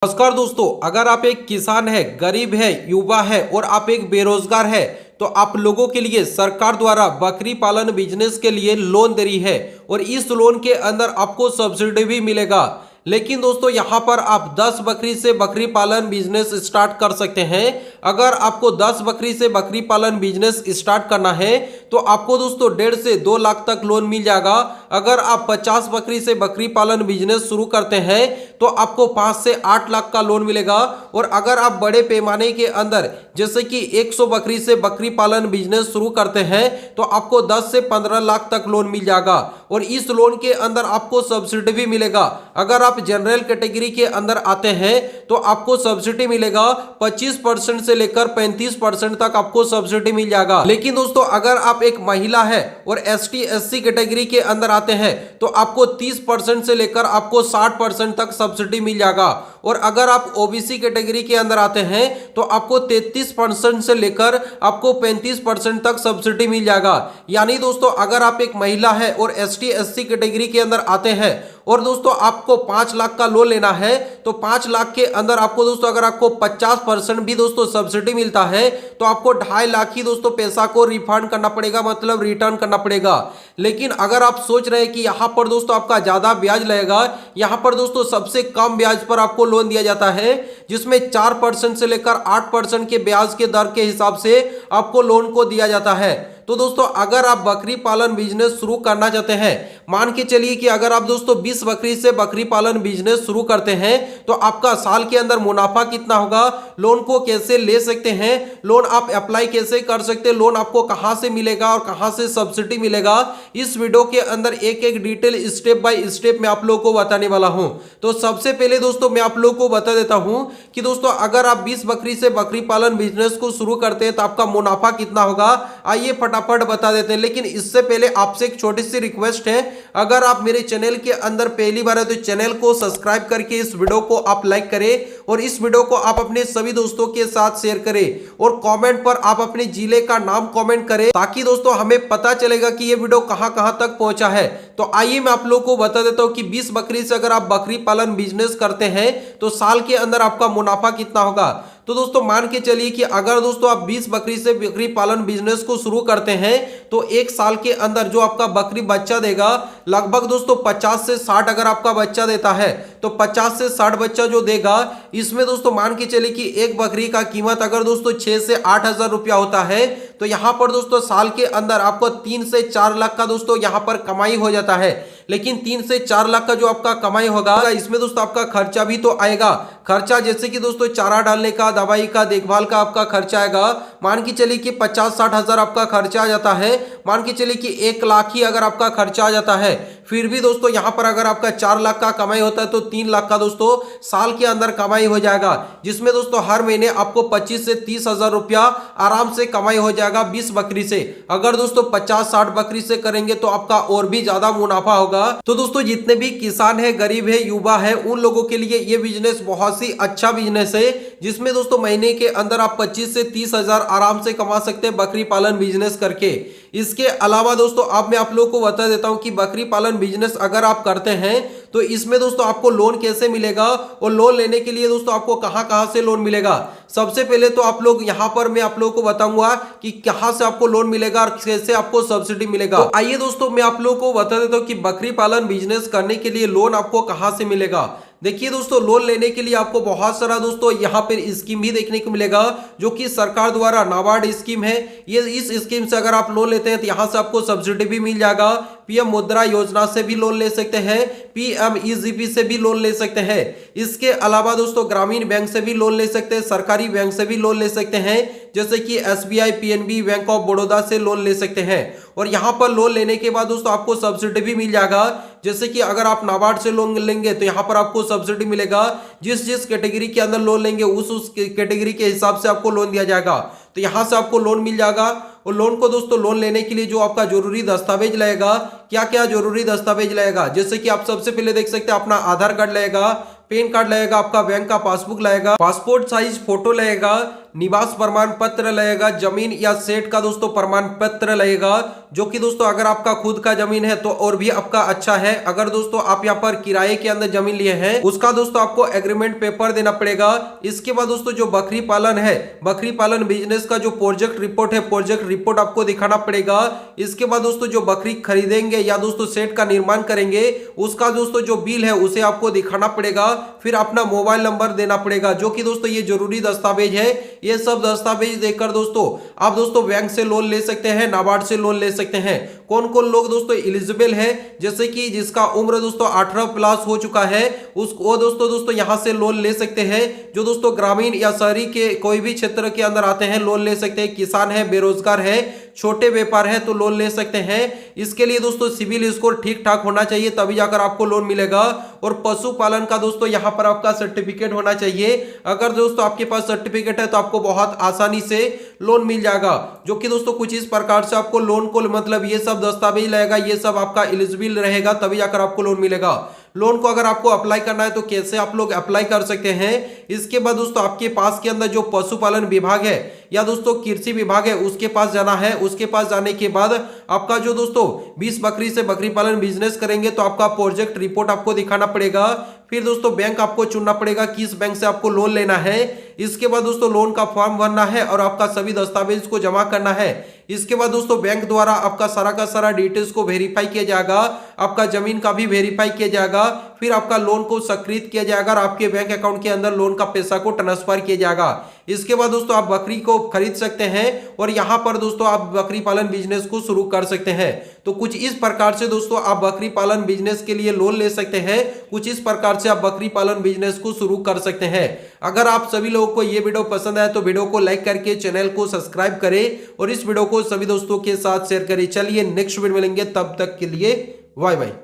नमस्कार दोस्तों, अगर आप एक किसान है, गरीब है, युवा है और आप एक बेरोजगार है तो आप लोगों के लिए सरकार द्वारा बकरी पालन बिजनेस के लिए लोन दे रही है और इस लोन के अंदर आपको सब्सिडी भी मिलेगा। लेकिन दोस्तों यहाँ पर आप 10 बकरी से बकरी पालन बिजनेस स्टार्ट कर सकते हैं। अगर आपको 10 बकरी से बकरी पालन बिजनेस स्टार्ट करना है तो आपको दोस्तों 1.5 से 2 लाख तक लोन मिल जाएगा। अगर आप 50 बकरी से बकरी पालन बिजनेस शुरू करते हैं तो आपको 5 से 8 लाख का लोन मिलेगा। और अगर आप बड़े पैमाने के अंदर जैसे कि 100 बकरी से बकरी पालन बिजनेस शुरू करते हैं तो आपको 10 से 15 लाख तक लोन मिल जाएगा और इस लोन के अंदर आपको सब्सिडी भी मिलेगा। अगर आप जनरल कैटेगरी के अंदर आते हैं तो आपको सब्सिडी मिलेगा 25% से लेकर 35% तक आपको सब्सिडी मिल जाएगा। लेकिन दोस्तों अगर आप एक महिला है और ST SC कैटेगरी के अंदर आते हैं तो आपको 30% से लेकर आपको 60% तक सब्सिडी मिल जाएगा। और अगर आप OBC कैटेगरी के अंदर आते हैं तो आपको 33% से लेकर आपको 35% तक सब्सिडी मिल जाएगा। यानी दोस्तों अगर आप एक महिला है और ST SC कैटेगरी के अंदर आते हैं और दोस्तों आपको 5 लाख का लोन लेना है तो 5 लाख के अंदर आपको दोस्तों अगर आपको 50% भी दोस्तों सब्सिडी मिलता है तो आपको 2.5 लाख ही दोस्तों पैसा को रिफंड करना पड़ेगा, मतलब रिटर्न करना पड़ेगा। लेकिन अगर आप सोच रहे हैं कि यहाँ पर दोस्तों आपका ज्यादा ब्याज लगेगा, यहाँ पर दोस्तों सबसे कम ब्याज पर आपको लोन दिया जाता है जिसमें 4% से लेकर 8% के ब्याज के दर के हिसाब से आपको लोन को दिया जाता है। तो दोस्तों अगर आप बकरी पालन बिजनेस शुरू करना चाहते हैं, मान के चलिए कि अगर आप दोस्तों 20 बकरी से बकरी पालन बिजनेस शुरू करते हैं तो आपका साल के अंदर मुनाफा कितना होगा, लोन को कैसे ले सकते हैं, लोन आप अप्लाई कैसे कर सकते हैं, लोन आपको कहां से मिलेगा और कहां से सब्सिडी मिलेगा, इस वीडियो के अंदर एक एक डिटेल स्टेप बाय स्टेप मैं आप लोगों को बताने वाला हूं। तो सबसे पहले दोस्तों मैं आप लोगों को बता देता हूं कि दोस्तों अगर आप 20 बकरी से बकरी पालन बिजनेस को शुरू करते हैं तो आपका मुनाफा कितना होगा, आइए फटाफट बता देते हैं। लेकिन इससे पहले आपसे एक छोटी सी रिक्वेस्ट है, अगर आप मेरे चैनल के अंदर पहली बार है तो चैनल को सब्सक्राइब करके इस वीडियो को आप लाइक करें और इस वीडियो को आप अपने सभी दोस्तों के साथ शेयर करें और कमेंट पर आप अपने जिले का नाम कमेंट करें ताकि दोस्तों हमें पता चलेगा कि ये वीडियो कहां कहां तक पहुंचा है। तो आइए मैं आप लोगों को बता देता हूं कि 20 बकरी से अगर आप बकरी पालन बिजनेस करते हैं तो साल के अंदर आपका मुनाफा कितना होगा। तो दोस्तों मान के चलिए कि अगर दोस्तों आप 20 बकरी से बकरी पालन बिजनेस को शुरू करते हैं तो एक साल के अंदर जो आपका बकरी बच्चा देगा लगभग दोस्तों 50 से 60 अगर आपका बच्चा देता है तो 50 से 60 बच्चा जो देगा इसमें दोस्तों मान के चलिए कि एक बकरी का कीमत अगर दोस्तों 6 से 8 हजार रुपया होता है तो यहां पर दोस्तों साल के अंदर आपको 3 से 4 लाख का दोस्तों यहां पर कमाई हो जाता है। लेकिन 3 से 4 लाख का जो आपका कमाई होगा इसमें दोस्तों आपका खर्चा भी तो आएगा। खर्चा जैसे कि दोस्तों चारा डालने का, दवाई का, देखभाल का आपका खर्चा आएगा। मान के चलिए कि 50-60 हजार आपका खर्चा आ जाता है, मान के चलिए कि 1 लाख ही अगर आपका खर्चा आ जाता है, फिर भी दोस्तों यहां पर अगर आपका 4 लाख का कमाई होता है तो 3 लाख का दोस्तों साल के अंदर कमाई हो जाएगा, जिसमें दोस्तों हर महीने आपको 25 से 30 हजार रुपया आराम से कमाई हो जाएगा 20 बकरी से। अगर दोस्तों 50-60 बकरी से करेंगे तो आपका और भी ज्यादा मुनाफा होगा। तो दोस्तों जितने भी किसान है, गरीब है, युवा है, उन लोगों के लिए ये बिजनेस बहुत ही अच्छा बिजनेस है जिसमें दोस्तों महीने के अंदर आप 25 से 30 हजार आराम से कमा सकते हैं बकरी पालन बिजनेस करके। इसके अलावा दोस्तों अब मैं आप लोगों को बता देता हूं कि बकरी पालन बिजनेस अगर आप करते हैं तो इसमें दोस्तों आपको लोन कैसे मिलेगा और लोन लेने के लिए दोस्तों आपको कहां कहां से लोन मिलेगा। सबसे पहले तो आप लोग यहां पर मैं आप लोगों को बताऊंगा कि कहां से आपको लोन मिलेगा और कैसे आपको सब्सिडी मिलेगा। तो आइए दोस्तों मैं आप लोगों को बता देता हूं कि बकरी पालन बिजनेस करने के लिए लोन आपको कहां से मिलेगा। देखिए दोस्तों लोन लेने के लिए आपको बहुत सारा दोस्तों यहाँ पर स्कीम भी देखने को मिलेगा जो कि सरकार द्वारा नाबार्ड स्कीम है। ये इस स्कीम से अगर आप लोन लेते हैं तो यहाँ से आपको सब्सिडी भी मिल जाएगा। PM मुद्रा योजना से भी लोन ले सकते हैं, PMEGP से भी लोन ले सकते हैं। इसके अलावा दोस्तों ग्रामीण बैंक से भी लोन ले सकते हैं, सरकारी बैंक से भी लोन ले सकते हैं जैसे कि SBI, PNB, bank of Baroda से लोन ले सकते हैं। और यहाँ पर लोन लेने के बाद दोस्तों आपको सब्सिडी भी मिल जाएगा। जैसे कि अगर आप नाबार्ड से लोन लेंगे तो यहाँ पर आपको सब्सिडी मिलेगा, जिस कैटेगरी के अंदर लोन लेंगे उस कैटेगरी के हिसाब से आपको लोन दिया जाएगा। तो यहाँ से आपको लोन मिल जाएगा। और लोन को दोस्तों लोन लेने के लिए जो आपका जरूरी दस्तावेज लगेगा, क्या क्या जरूरी दस्तावेज लगेगा, जैसे कि आप सबसे पहले देख सकते हैं अपना आधार कार्ड लगेगा, पैन कार्ड लगेगा, आपका बैंक का पासबुक लगेगा, पासपोर्ट साइज फोटो लगेगा, निवास प्रमाण पत्र लगेगा, जमीन या सेट का दोस्तों प्रमाण पत्र लगेगा, जो कि दोस्तों अगर आपका खुद का जमीन है तो और भी आपका अच्छा है। अगर दोस्तों आप यहाँ पर किराए के अंदर जमीन लिए हैं उसका दोस्तों आपको एग्रीमेंट पेपर देना पड़ेगा। इसके बाद दोस्तों जो बकरी पालन है, बकरी पालन बिजनेस का जो प्रोजेक्ट रिपोर्ट है, प्रोजेक्ट रिपोर्ट आपको दिखाना पड़ेगा। इसके बाद दोस्तों जो बकरी खरीदेंगे या दोस्तों सेट का निर्माण करेंगे उसका दोस्तों जो बिल है उसे आपको दिखाना पड़ेगा। फिर अपना मोबाइल नंबर देना पड़ेगा, जो कि दोस्तों ये जरूरी दस्तावेज है। ये सब दस्तावेज देकर दोस्तों आप दोस्तों बैंक से लोन ले सकते हैं, नाबार्ड से लोन ले सकते हैं। कौन कौन लोग दोस्तों एलिजिबल है, जैसे कि जिसका उम्र दोस्तों 18 प्लस हो चुका है वो दोस्तों यहां से लोन ले सकते हैं। जो दोस्तों ग्रामीण या शहरी के कोई भी क्षेत्र के अंदर आते हैं लोन ले सकते हैं। किसान है, बेरोजगार है, छोटे व्यापार है तो लोन ले सकते हैं। इसके लिए दोस्तों सिविल स्कोर ठीक ठाक होना चाहिए, तभी जाकर आपको लोन मिलेगा। और पशुपालन का दोस्तों यहां पर आपका सर्टिफिकेट होना चाहिए। अगर दोस्तों आपके पास सर्टिफिकेट है तो आपको बहुत आसानी से लोन मिल जाएगा, जो कि दोस्तों कुछ इस प्रकार से आपको लोन को मतलब ये सब दस्तावेज लगेगा, ये सब आपका एलिजिबल रहेगा तभी जाकर आपको लोन मिलेगा। लोन को अगर आपको अप्लाई करना है तो कैसे आप लोग अप्लाई कर सकते हैं। इसके बाद दोस्तों आपके पास के अंदर जो पशुपालन विभाग है या दोस्तों कृषि विभाग है उसके पास जाना है। उसके पास जाने के बाद आपका जो दोस्तों 20 बकरी से बकरी पालन बिजनेस करेंगे तो आपका प्रोजेक्ट रिपोर्ट आपको दिखाना पड़ेगा। फिर दोस्तों बैंक आपको चुनना पड़ेगा किस बैंक से आपको लोन लेना है। इसके बाद दोस्तों लोन का फॉर्म भरना है और आपका सभी दस्तावेज को जमा करना है। इसके बाद दोस्तों बैंक द्वारा आपका सारा का सारा डिटेल्स को वेरीफाई किया जाएगा, आपका जमीन का भी वेरीफाई किया जाएगा। फिर आपका लोन को सक्रिय किया जाएगा और आपके बैंक अकाउंट के अंदर लोन का पैसा को ट्रांसफर किया जाएगा। इसके बाद दोस्तों आप बकरी को खरीद सकते हैं और यहाँ पर दोस्तों आप बकरी पालन बिजनेस को शुरू कर सकते हैं। तो कुछ इस प्रकार से दोस्तों आप बकरी पालन बिजनेस के लिए लोन ले सकते हैं, कुछ इस प्रकार से आप बकरी पालन बिजनेस को शुरू कर सकते हैं। अगर आप सभी लोगों को ये वीडियो पसंद आए तो वीडियो को लाइक करके चैनल को सब्सक्राइब करें और इस वीडियो को सभी दोस्तों के साथ शेयर करें। चलिए नेक्स्ट वीडियो मिलेंगे, तब तक के लिए बाय बाय।